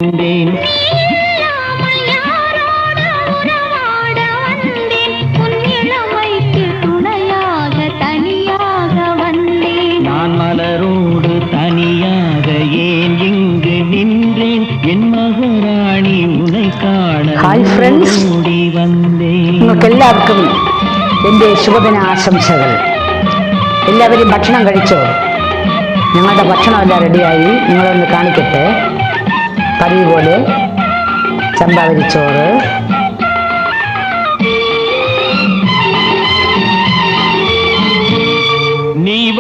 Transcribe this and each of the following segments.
நான் மலரோடு தனியாக ஏன் இங்கு நின்றேன் என் மகாராணி உன்னை காண ஓடி വന്നേൻ. നിങ്ങൾക്കെല്ലാവർക്കും എൻ്റെ ശുഭദിന ആശംസകൾ. എല്ലാവരും ഭക്ഷണം കഴിച്ചോ? ഞങ്ങളുടെ ഭക്ഷണമെല്ലാം റെഡിയായി. നിങ്ങളൊന്ന് കാണിക്കട്ടെ. പതിവ് പോലെ ചമ്പാവരിച്ചോറ്,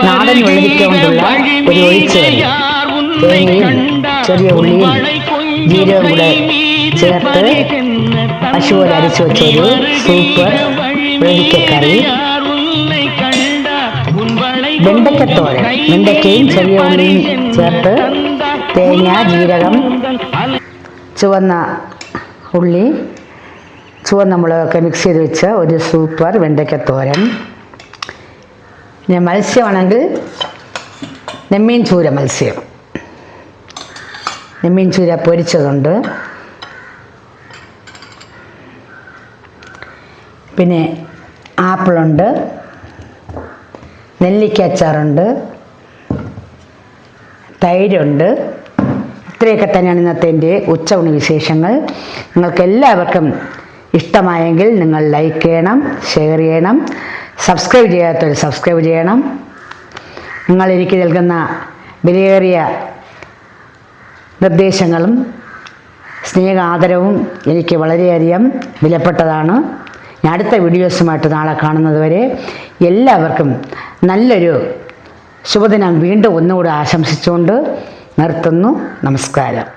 നാടൻ വെള്ളരിക്ക കൊണ്ടുള്ള ഒരു ഒഴിച്ചേറി, തേങ്ങയും ചെറിയ ഉള്ളിയും ജീരകവും കൂടെ ചേർത്ത് പശു പോലെ അരച്ചു വെച്ചൊരു സൂപ്പർ വെള്ളരിക്കക്കറി, വെണ്ടയ്ക്കത്തോരൻ, വെണ്ടയ്ക്കയും ചെറിയ ഉള്ളിയും ചേർത്ത് തേങ്ങ, ജീരകം, ചുവന്ന ഉള്ളി, ചുവന്ന മുളകൊക്കെ മിക്സ് ചെയ്ത് വെച്ച ഒരു സൂപ്പർ വെണ്ടയ്ക്കത്തോരൻ. പിന്നെ മത്സ്യമാണെങ്കിൽ നെമ്മീൻ ചൂര മത്സ്യം, നെമ്മീൻ ചൂര പൊരിച്ചതുണ്ട്. പിന്നെ ആപ്പിളുണ്ട്, നെല്ലിക്ക അച്ചാറുണ്ട്, തൈരുണ്ട്. ഇത്രയൊക്കെ തന്നെയാണ് ഇന്നത്തെ എൻ്റെ ഉച്ചയൂണ് വിശേഷങ്ങൾ. നിങ്ങൾക്ക് എല്ലാവർക്കും ഇഷ്ടമായെങ്കിൽ നിങ്ങൾ ലൈക്ക് ചെയ്യണം, ഷെയർ ചെയ്യണം, സബ്സ്ക്രൈബ് ചെയ്യാത്തവർ സബ്സ്ക്രൈബ് ചെയ്യണം. നിങ്ങൾ എനിക്ക് നൽകുന്ന വിലയേറിയ നിർദ്ദേശങ്ങളും സ്നേഹാദരവും എനിക്ക് വളരെയധികം വിലപ്പെട്ടതാണ്. ഞാൻ അടുത്ത വീഡിയോസുമായിട്ട് നാളെ കാണുന്നത് വരെ എല്ലാവർക്കും നല്ലൊരു ശുഭദിനം വീണ്ടും ഒന്നുകൂടെ ആശംസിച്ചുകൊണ്ട് നിർത്തുന്നു. നമസ്കാരം.